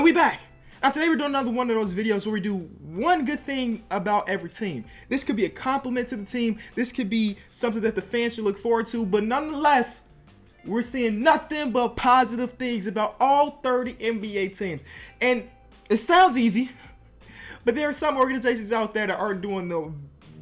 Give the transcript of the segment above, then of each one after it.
And we back. Now today we're doing another one of those videos where we do one good thing about every team. This could be a compliment to the team. This could be something that the fans should look forward to. But nonetheless, we're seeing nothing but positive things about all 30 NBA teams. And it sounds easy, but there are some organizations out there that aren't doing the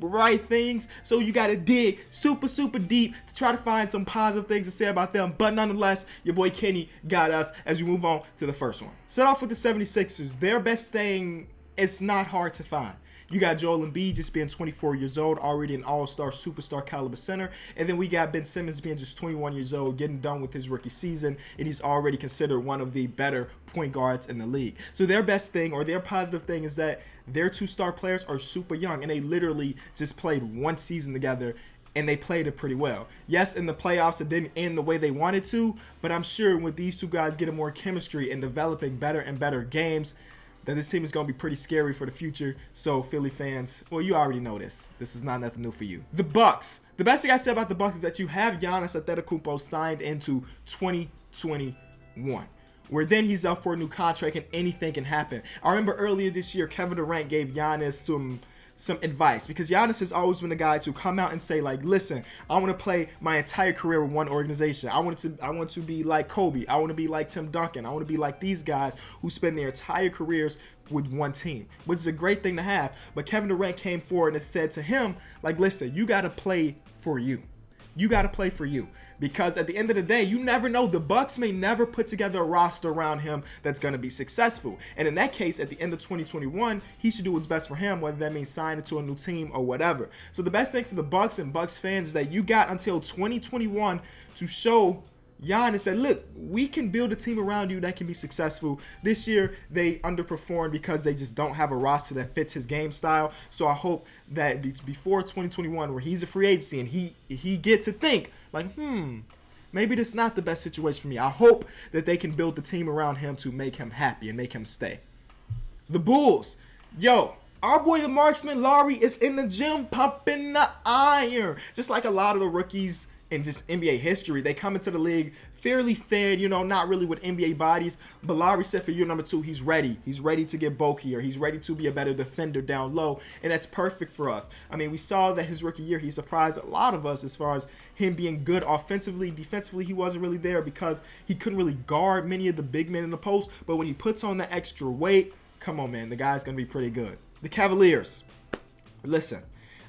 right things, so you gotta dig super deep to try to find some positive things to say about them. But nonetheless, your boy Kenny got us as we move on to the first one. Start off with the 76ers. Their best thing is not hard to find. You got Joel Embiid just being 24 years old, already an all-star, superstar caliber center. And then we got Ben Simmons being just 21 years old, getting done with his rookie season, and he's already considered one of the better point guards in the league. So their best thing, or their positive thing, is that their two-star players are super young, and they literally just played one season together, and they played it pretty well. Yes, in the playoffs, it didn't end the way they wanted to, but I'm sure with these two guys getting more chemistry and developing better and better games, that this team is going to be pretty scary for the future. So Philly fans, well, you already know this. This is not nothing new for you. The Bucks. The best thing I said about the Bucks is that you have Giannis Antetokounmpo signed into 2021, where then he's up for a new contract and anything can happen. I remember earlier this year, Kevin Durant gave Giannis some advice, because Giannis has always been the guy to come out and say, like, listen, I want to play my entire career with one organization. I want to be like Kobe. I want to be like Tim Duncan. I want to be like these guys who spend their entire careers with one team, which is a great thing to have. But Kevin Durant came forward and said to him, like, listen, you got to play for you. You got to play for you, because at the end of the day, you never know. The Bucks may never put together a roster around him that's going to be successful. And in that case, at the end of 2021, he should do what's best for him, whether that means signing to a new team or whatever. So the best thing for the Bucks and Bucks fans is that you got until 2021 to show Giannis said, look, we can build a team around you that can be successful. This year, they underperformed because they just don't have a roster that fits his game style. So I hope that before 2021, where he's a free agency and he gets to think, like, maybe this is not the best situation for me. I hope that they can build the team around him to make him happy and make him stay. The Bulls. Yo, our boy, the marksman, Lowry, is in the gym pumping the iron. Just like a lot of the rookies in just NBA history, they come into the league fairly thin, not really with NBA bodies. But Lowry said for year number 2, he's ready. He's ready to get bulkier. He's ready to be a better defender down low, and that's perfect for us. I mean, we saw that his rookie year, he surprised a lot of us as far as him being good offensively. Defensively, he wasn't really there because he couldn't really guard many of the big men in the post. But when he puts on the extra weight, come on, man, the guy's going to be pretty good. The Cavaliers. Listen,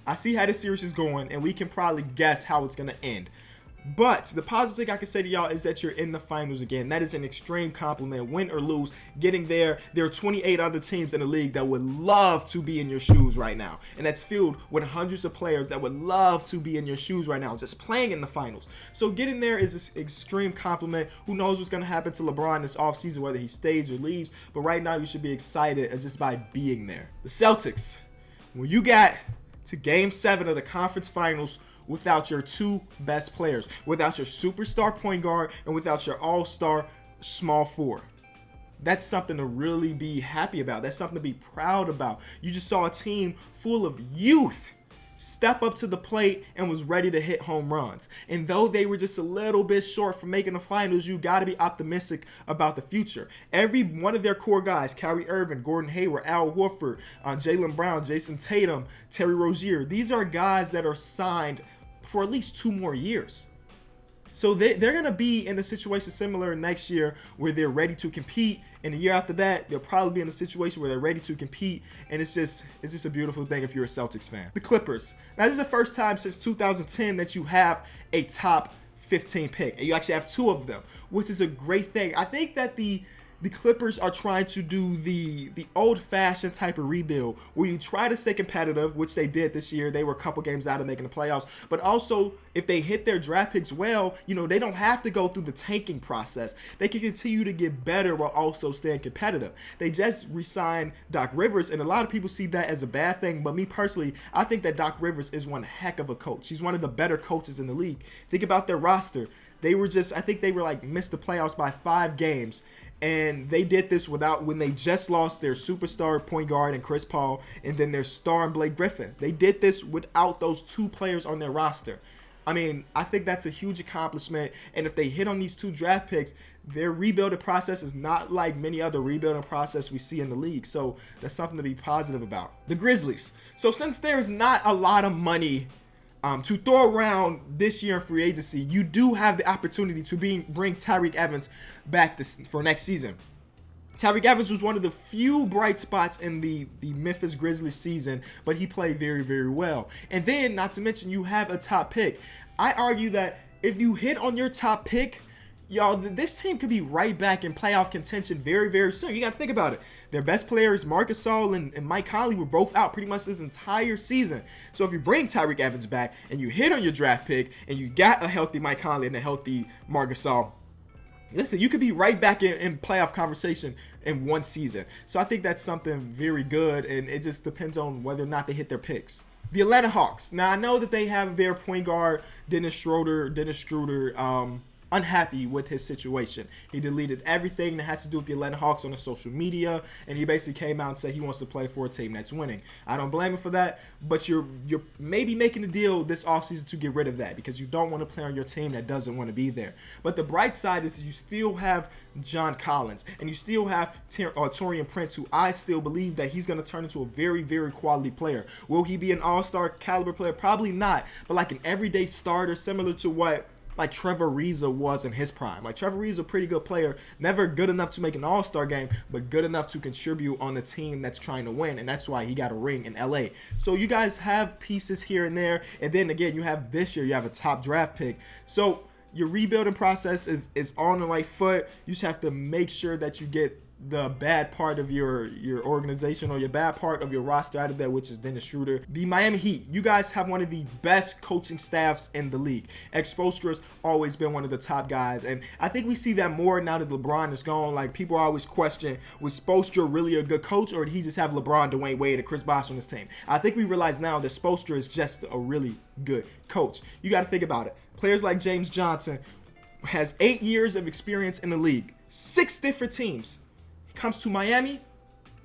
I see how this series is going, and we can probably guess how it's going to end. But the positive thing I can say to y'all is that you're in the finals again. That is an extreme compliment. Win or lose, getting there. There are 28 other teams in the league that would love to be in your shoes right now. And that's filled with hundreds of players that would love to be in your shoes right now, just playing in the finals. So getting there is an extreme compliment. Who knows what's going to happen to LeBron this offseason, whether he stays or leaves. But right now, you should be excited just by being there. The Celtics. When you got to Game 7 of the conference finals without your two best players, without your superstar point guard, and without your all-star small forward. That's something to really be happy about. That's something to be proud about. You just saw a team full of youth step up to the plate and was ready to hit home runs. And though they were just a little bit short from making the finals, you got to be optimistic about the future. Every one of their core guys, Kyrie Irving, Gordon Hayward, Al Horford, Jaylen Brown, Jason Tatum, Terry Rozier, these are guys that are signed for at least 2 more years. So they're going to be in a situation similar next year where they're ready to compete. And the year after that, they'll probably be in a situation where they're ready to compete. And it's just a beautiful thing if you're a Celtics fan. The Clippers. Now, this is the first time since 2010 that you have a top 15 pick. And you actually have 2 of them, which is a great thing. I think that the Clippers are trying to do the old-fashioned type of rebuild where you try to stay competitive, which they did this year. They were a couple games out of making the playoffs. But also, if they hit their draft picks well, they don't have to go through the tanking process. They can continue to get better while also staying competitive. They just re-signed Doc Rivers, and a lot of people see that as a bad thing. But me personally, I think that Doc Rivers is one heck of a coach. He's one of the better coaches in the league. Think about their roster. I think they were missed the playoffs by 5 games. And they did this when they just lost their superstar point guard and Chris Paul, and then their star and Blake Griffin. They did this without those 2 players on their roster. I mean, I think that's a huge accomplishment. And if they hit on these 2 draft picks, their rebuilding process is not like many other rebuilding process we see in the league. So that's something to be positive about. The Grizzlies. So since there's not a lot of money to throw around this year in free agency, you do have the opportunity to bring Tyreke Evans back for next season. Tyreke Evans was one of the few bright spots in the Memphis Grizzlies season, but he played very, very well. And then, not to mention, you have a top pick. I argue that if you hit on your top pick, y'all, this team could be right back in playoff contention very, very soon. You got to think about it. Their best players, Marc Gasol and Mike Conley, were both out pretty much this entire season. So if you bring Tyreke Evans back and you hit on your draft pick and you got a healthy Mike Conley and a healthy Marc Gasol, listen, you could be right back in playoff conversation in one season. So I think that's something very good, and it just depends on whether or not they hit their picks. The Atlanta Hawks. Now, I know that they have their point guard, Dennis Schroeder, unhappy with his situation. He deleted everything that has to do with the Atlanta Hawks on his social media, and he basically came out and said he wants to play for a team that's winning. I don't blame him for that, but you're maybe making a deal this offseason to get rid of that because you don't want to play on your team that doesn't want to be there. But the bright side is you still have John Collins, and you still have Taurean Prince, who I still believe that he's going to turn into a very, very quality player. Will he be an all-star caliber player? Probably not, but like an everyday starter, similar to what like Trevor Ariza was in his prime. Like Trevor Ariza, a pretty good player, never good enough to make an all-star game, but good enough to contribute on a team that's trying to win, and that's why he got a ring in LA. So you guys have pieces here and there, and then again, you have this year, you have a top draft pick. So your rebuilding process is on the right foot. You just have to make sure that you get the bad part of your organization or your bad part of your roster out of there, which is Dennis Schroeder. The Miami Heat, you guys have one of the best coaching staffs in the league. Spoelstra's always been one of the top guys, and I think we see that more now that LeBron is gone. Like, people always question, was Spoelstra really a good coach, or did he just have LeBron, Dwayne Wade, and Chris Bosh on his team? I think we realize now that Spoelstra is just a really good coach. You got to think about it. Players like James Johnson has 8 years of experience in the league, 6 different teams. Comes to Miami,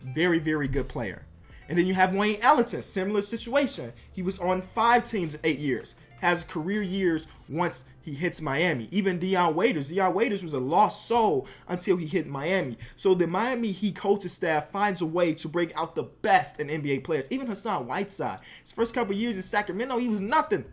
very, very good player. And then you have Wayne Ellington, similar situation. He was on 5 teams in 8 years, has career years once he hits Miami. Even Dion Waiters was a lost soul until he hit Miami. So the Miami Heat coaching staff finds a way to bring out the best in NBA players. Even Hassan Whiteside, his first couple years in Sacramento, he was nothing.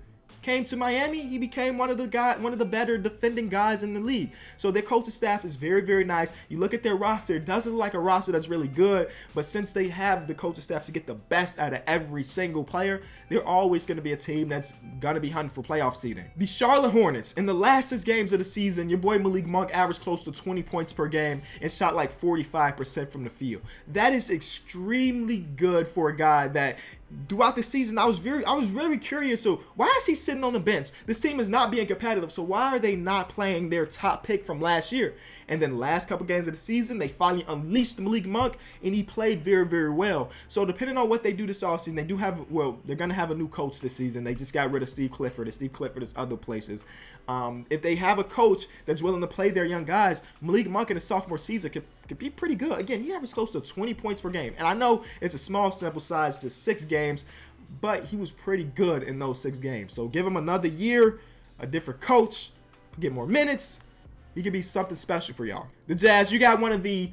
Came to Miami, he became one of the better defending guys in the league. So their coaching staff is very, very nice. You look at their roster, it doesn't look like a roster that's really good, but since they have the coaching staff to get the best out of every single player, they're always going to be a team that's going to be hunting for playoff seeding. The Charlotte Hornets, in the last 6 games of the season, your boy Malik Monk averaged close to 20 points per game and shot like 45% from the field. That is extremely good for a guy that throughout the season, I was very curious. So why is he sitting on the bench? This team is not being competitive. So why are they not playing their top pick from last year? And then last couple games of the season, they finally unleashed Malik Monk, and he played very, very well. So depending on what they do this offseason, they do have, well, they're going to have a new coach this season. They just got rid of Steve Clifford, and Steve Clifford is other places. If they have a coach that's willing to play their young guys, Malik Monk in his sophomore season could be pretty good. Again, he averaged close to 20 points per game. And I know it's a small sample size, just 6 games, but he was pretty good in those 6 games. So give him another year, a different coach, get more minutes. He could be something special for y'all. The Jazz, you got one of the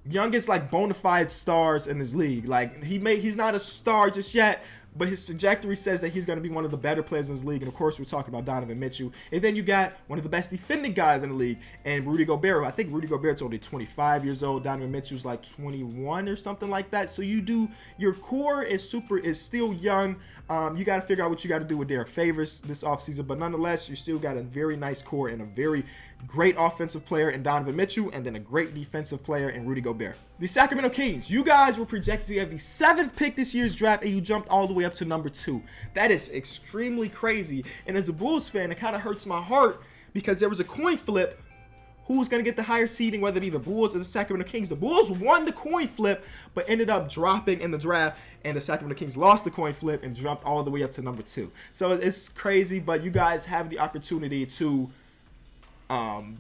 youngest, like, bona fide stars in this league. Like, he's not a star just yet, but his trajectory says that he's going to be one of the better players in this league. And, of course, we're talking about Donovan Mitchell. And then you got one of the best defending guys in the league, and Rudy Gobert. I think Rudy Gobert's only 25 years old. Donovan Mitchell's like 21 or something like that. So your core is still young. You got to figure out what you got to do with Derek Favors this offseason. But nonetheless, you still got a very nice core and a very great offensive player in Donovan Mitchell, and then a great defensive player in Rudy Gobert. The Sacramento Kings, you guys were projected to have the 7th pick this year's draft, and you jumped all the way up to number 2. That is extremely crazy. And as a Bulls fan, it kind of hurts my heart because there was a coin flip who was going to get the higher seeding, whether it be the Bulls or the Sacramento Kings. The Bulls won the coin flip, but ended up dropping in the draft, and the Sacramento Kings lost the coin flip and jumped all the way up to number 2. So it's crazy, but you guys have the opportunity to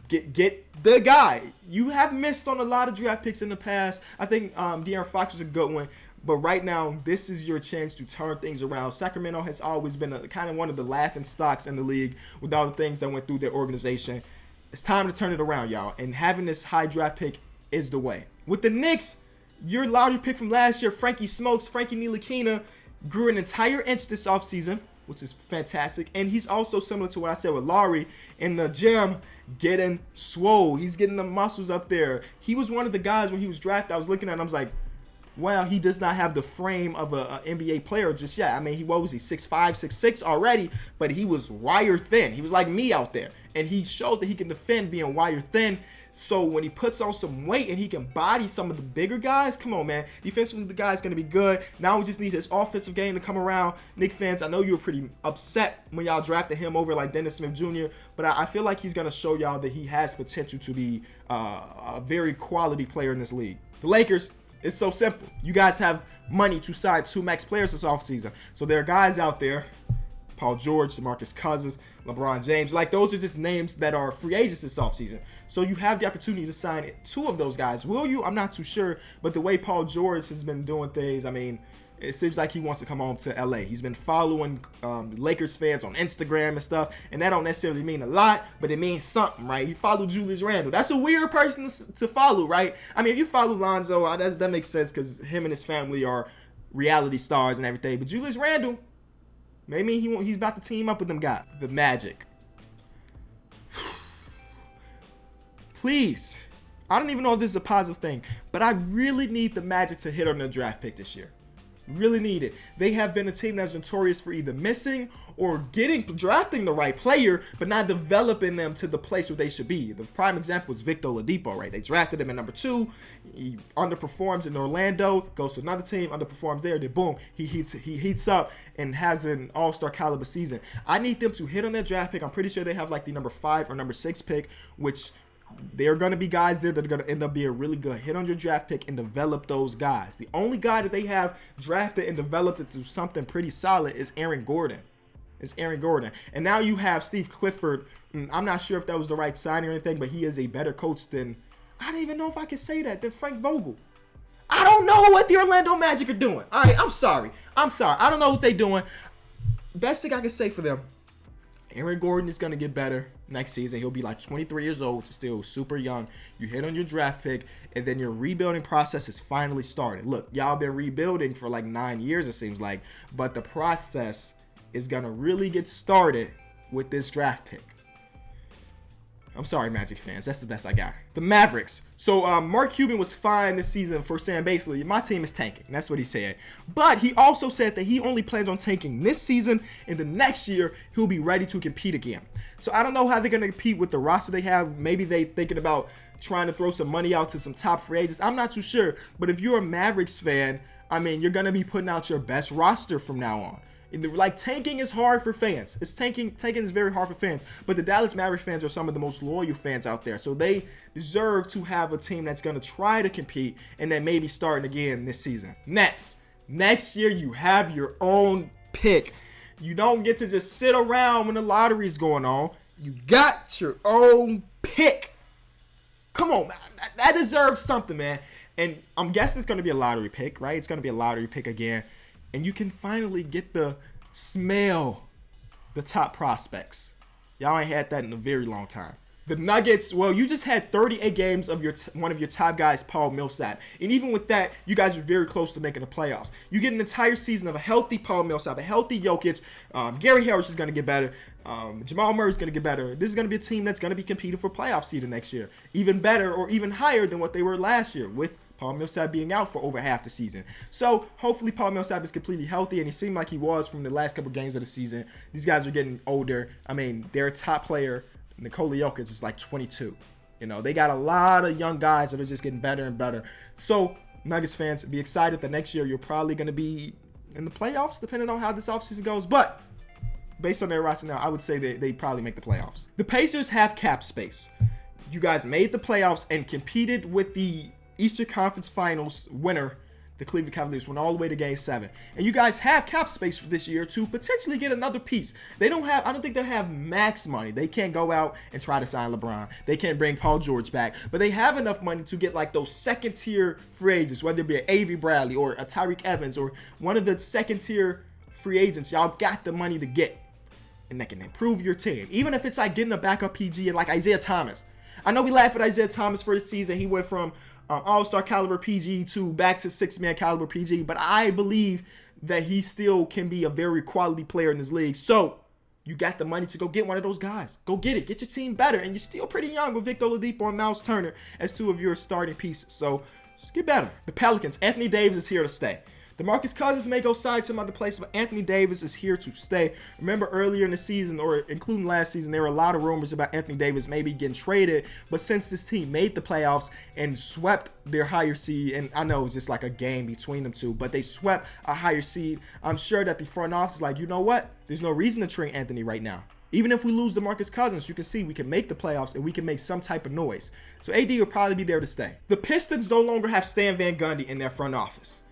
get the guy. You have missed on a lot of draft picks in the past. I think De'Aaron Fox is a good one, But right now, this is your chance to turn things around. Sacramento has always been kind of one of the laughing stocks in the league with all the things that went through their organization. It's time to turn it around, y'all. And having this high draft pick is the way. With the Knicks, your lottery pick from last year, Frankie Ntilikina, grew an entire inch this offseason, which is fantastic. And he's also similar to what I said with Lowry in the gym, getting swole. He's getting the muscles up there. He was one of the guys when he was drafted, I was looking at him, I was like, wow, he does not have the frame of a NBA player just yet. I mean, what was he, 6'5", 6'6" already, but he was wire thin. He was like me out there. And he showed that he can defend being wire thin. So when he puts on some weight and he can body some of the bigger guys, come on, man. Defensively, the guy's going to be good. Now we just need his offensive game to come around. Knicks fans, I know you were pretty upset when y'all drafted him over like Dennis Smith Jr., but I feel like he's going to show y'all that he has potential to be a very quality player in this league. The Lakers, it's so simple. You guys have money to sign 2 max players this offseason. So there are guys out there, Paul George, DeMarcus Cousins, LeBron James. Like, those are just names that are free agents this offseason. So you have the opportunity to sign 2 of those guys. Will you? I'm not too sure. But the way Paul George has been doing things, I mean, it seems like he wants to come home to LA. He's been following Lakers fans on Instagram and stuff. And that don't necessarily mean a lot, but it means something, right? He followed Julius Randle. That's a weird person to follow, right? I mean, if you follow Lonzo, that makes sense because him and his family are reality stars and everything. But Julius Randle, maybe he's about to team up with them guys. The Magic. Please. I don't even know if this is a positive thing, but I really need the Magic to hit on their draft pick this year. Really need it. They have been a team that's notorious for either missing or drafting the right player, but not developing them to the place where they should be. The prime example is Victor Oladipo, right? They drafted him at number 2. He underperforms in Orlando, goes to another team, underperforms there, then boom, he heats up and has an all-star caliber season. I need them to hit on their draft pick. I'm pretty sure they have like the number 5 or number 6 pick, which there are going to be guys there that are going to end up being really good. Hit on your draft pick and develop those guys. The only guy that they have drafted and developed into something pretty solid is Aaron Gordon. And now you have Steve Clifford. I'm not sure if that was the right signing or anything, but he is a better coach than, I don't even know if I can say that, than Frank Vogel. I don't know what the Orlando Magic are doing. All right, I'm sorry. I don't know what they're doing. Best thing I can say for them, Aaron Gordon is going to get better next season. He'll be like 23 years old, still super young. You hit on your draft pick, and then your rebuilding process is finally started. Look, y'all been rebuilding for like 9 years, it seems like, but the process is going to really get started with this draft pick. I'm sorry, Magic fans. That's the best I got. The Mavericks. So Mark Cuban was fine this season for saying basically, my team is tanking. That's what he said. But he also said that he only plans on tanking this season, and the next year he'll be ready to compete again. So I don't know how they're going to compete with the roster they have. Maybe they thinking about trying to throw some money out to some top free agents. I'm not too sure. But if you're a Mavericks fan, I mean, you're going to be putting out your best roster from now on. Like, tanking is hard for fans. Tanking is very hard for fans. But the Dallas Mavericks fans are some of the most loyal fans out there. So they deserve to have a team that's going to try to compete and then maybe starting again this season. Nets. Next year, you have your own pick. You don't get to just sit around when the lottery's going on. You got your own pick. Come on, man. That deserves something, man. And I'm guessing it's going to be a lottery pick, right? It's going to be a lottery pick again. And you can finally get the smell the top prospects. Y'all ain't had that in a very long time. The Nuggets, well, you just had 38 games of one of your top guys, Paul Millsap. And even with that, you guys were very close to making the playoffs. You get an entire season of a healthy Paul Millsap, a healthy Jokic. Gary Harris is going to get better. Jamal Murray is going to get better. This is going to be a team that's going to be competing for playoff seeding next year. Even better or even higher than what they were last year with Paul Millsap being out for over half the season. So hopefully Paul Millsap is completely healthy, and he seemed like he was from the last couple games of the season. These guys are getting older. I mean, their top player, Nikola Jokic, is like 22. You know, they got a lot of young guys that are just getting better and better. So Nuggets fans, be excited that next year you're probably going to be in the playoffs, depending on how this offseason goes. But based on their roster now, I would say they probably make the playoffs. The Pacers have cap space. You guys made the playoffs and competed with the Eastern Conference Finals winner, the Cleveland Cavaliers went all the way to Game 7. And you guys have cap space this year to potentially get another piece. I don't think they have max money. They can't go out and try to sign LeBron. They can't bring Paul George back. But they have enough money to get like those second-tier free agents, whether it be an Avery Bradley or a Tyreek Evans or one of the second-tier free agents. Y'all got the money to get. And that can improve your team. Even if it's like getting a backup PG and like Isaiah Thomas. I know we laugh at Isaiah Thomas for the season. He went from all-star caliber PG to back to six-man caliber PG, but I believe that he still can be a very quality player in this league. So you got the money to go get one of those guys. Go get it. Get your team better. And you're still pretty young with Victor Oladipo and Miles Turner as two of your starting pieces. So just get better. The Pelicans, Anthony Davis is here to stay. DeMarcus Cousins may go sign some other place, but Anthony Davis is here to stay. Remember earlier in the season, or including last season, there were a lot of rumors about Anthony Davis maybe getting traded. But since this team made the playoffs and swept their higher seed, and I know it's just like a game between them two, but they swept a higher seed, I'm sure that the front office is like, you know what? There's no reason to trade Anthony right now. Even if we lose DeMarcus Cousins, you can see we can make the playoffs and we can make some type of noise. So AD will probably be there to stay. The Pistons no longer have Stan Van Gundy in their front office.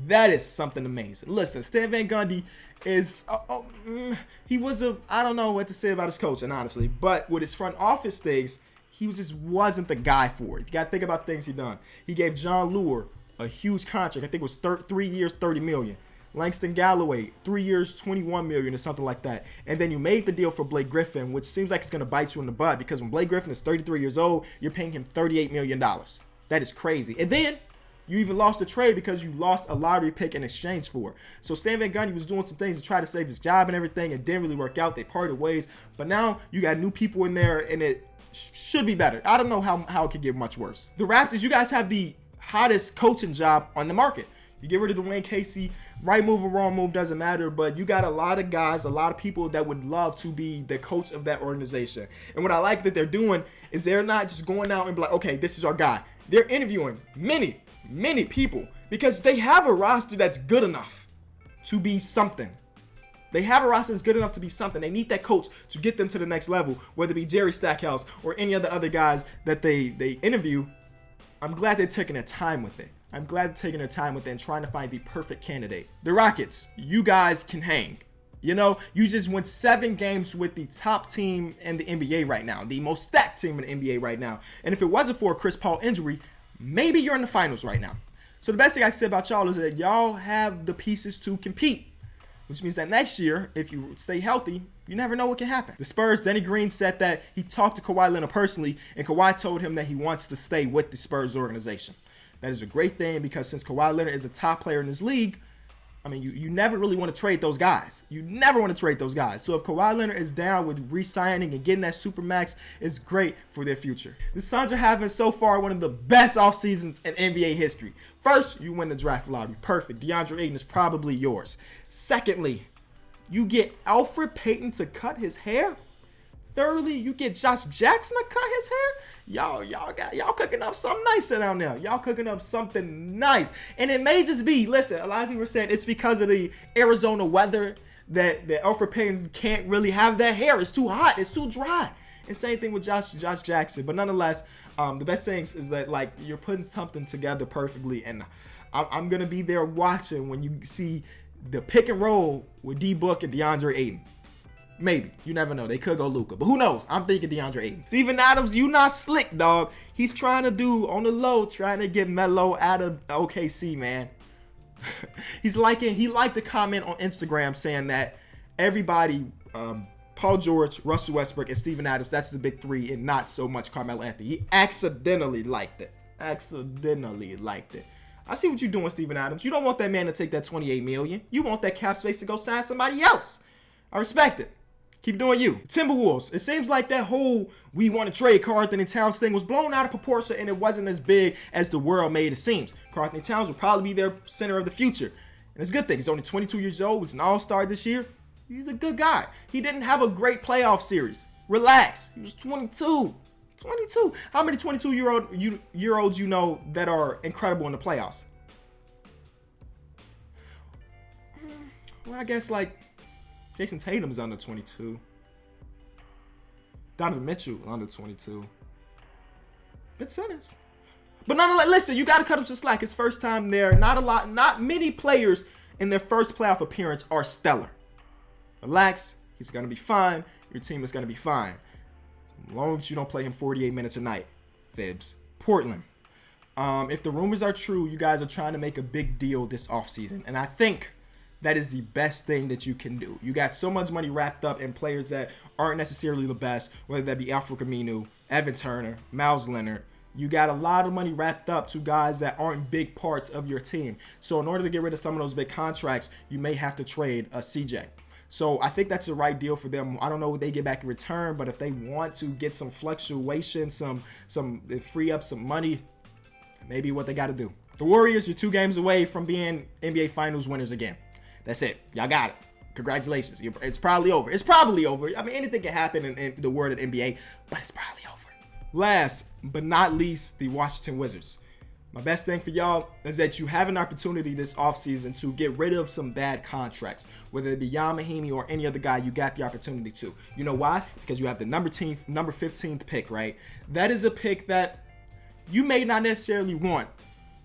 That is something amazing. Listen, Stan Van Gundy is, I don't know what to say about his coaching, honestly. But with his front office things, he just wasn't the guy for it. You got to think about things he done. He gave John Lure a huge contract. I think it was 3 years, $30 million. Langston Galloway, 3 years, $21 million or something like that. And then you made the deal for Blake Griffin, which seems like it's going to bite you in the butt because when Blake Griffin is 33 years old, you're paying him $38 million. That is crazy. And then you even lost a trade because you lost a lottery pick in exchange for it. So Stan Van Gundy was doing some things to try to save his job and everything. It didn't really work out. They parted ways. But now you got new people in there and it should be better. I don't know how it could get much worse. The Raptors, you guys have the hottest coaching job on the market. You get rid of Dwayne Casey. Right move or wrong move doesn't matter. But you got a lot of guys, a lot of people that would love to be the coach of that organization. And what I like that they're doing is they're not just going out and be like, okay, this is our guy. They're interviewing many people because they have a roster that's good enough to be something. They have a roster that's good enough to be something. They need that coach to get them to the next level, whether it be Jerry Stackhouse or any of the other guys that they interview. I'm glad they're taking their time with it. I'm glad they're taking their time with it and trying to find the perfect candidate. The Rockets, you guys can hang. You know, you just won 7 games with the top team in the NBA right now, the most stacked team in the NBA right now. And if it wasn't for a Chris Paul injury, maybe you're in the finals right now. So the best thing I can say about y'all is that y'all have the pieces to compete, which means that next year, if you stay healthy, you never know what can happen. The Spurs, Danny Green said that he talked to Kawhi Leonard personally, and Kawhi told him that he wants to stay with the Spurs organization. That is a great thing because since Kawhi Leonard is a top player in this league, I mean, you never really want to trade those guys. You never want to trade those guys. So if Kawhi Leonard is down with re-signing and getting that Supermax, it's great for their future. The Suns are having so far one of the best off seasons in NBA history. First, you win the draft lottery. Perfect. DeAndre Ayton is probably yours. Secondly, you get Alfred Payton to cut his hair. Thirdly, you get Josh Jackson to cut his hair. Y'all cooking up something nice down there. Y'all cooking up something nice. And it may just be, listen, a lot of people are saying it's because of the Arizona weather that Alfred Payton can't really have that hair. It's too hot. It's too dry. And same thing with Josh Jackson. But nonetheless, the best things is that, like, you're putting something together perfectly. And I'm going to be there watching when you see the pick and roll with D-Book and DeAndre Ayton. Maybe. You never know. They could go Luka. But who knows? I'm thinking DeAndre Ayton. Steven Adams, you not slick, dog. He's trying to do on the low, trying to get Melo out of OKC, man. He liked the comment on Instagram saying that everybody, Paul George, Russell Westbrook, and Steven Adams, that's the big three, and not so much Carmelo Anthony. He accidentally liked it. I see what you're doing, Steven Adams. You don't want that man to take that $28 million. You want that cap space to go sign somebody else. I respect it. Keep doing you. Timberwolves. It seems like that whole we want to trade Karl-Anthony Towns thing was blown out of proportion and it wasn't as big as the world made it seem. Karl-Anthony Towns will probably be their center of the future. And it's a good thing. He's only 22 years old. He's an all-star this year. He's a good guy. He didn't have a great playoff series. Relax. He was 22. 22. How many 22-year-olds you know that are incredible in the playoffs? Well, I guess like Jason Tatum's under 22. Donovan Mitchell under 22. Ben Simmons. But nonetheless, listen, you got to cut him some slack. His first time there, not many players in their first playoff appearance are stellar. Relax, he's going to be fine. Your team is going to be fine. As long as you don't play him 48 minutes a night, Thibs. Portland. If the rumors are true, you guys are trying to make a big deal this offseason. And I think that is the best thing that you can do. You got so much money wrapped up in players that aren't necessarily the best, whether that be Alfred Camino, Evan Turner, Miles Leonard. You got a lot of money wrapped up to guys that aren't big parts of your team. So in order to get rid of some of those big contracts, you may have to trade a CJ. So I think that's the right deal for them. I don't know what they get back in return, but if they want to get some fluctuation, free up some money, maybe what they got to do. The Warriors, you're 2 games away from being NBA Finals winners again. That's it. Y'all got it. Congratulations. It's probably over. It's probably over. I mean, anything can happen in the world of NBA, but it's probably over. Last but not least, the Washington Wizards. My best thing for y'all is that you have an opportunity this offseason to get rid of some bad contracts. Whether it be Ian Mahinmi or any other guy, you got the opportunity to. You know why? Because you have the number 15th pick, right? That is a pick that you may not necessarily want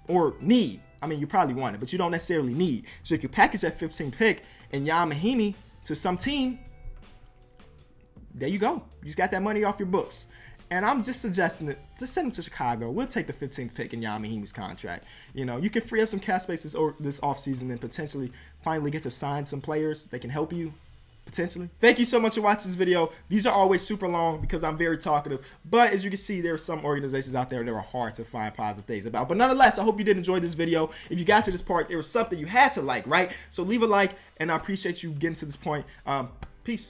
or need. I mean, you probably want it, but you don't necessarily need. So if you package that 15th pick and Ian Mahinmi to some team, there you go. You just got that money off your books. And I'm just suggesting that just send him to Chicago. We'll take the 15th pick in Ian Mahinmi's contract. You know, you can free up some cap space this offseason and potentially finally get to sign some players that can help you, potentially. Thank you so much for watching this video. These are always super long because I'm very talkative. But as you can see, there are some organizations out there that are hard to find positive things about. But nonetheless, I hope you did enjoy this video. If you got to this part, there was something you had to like, right? So leave a like, and I appreciate you getting to this point. Peace.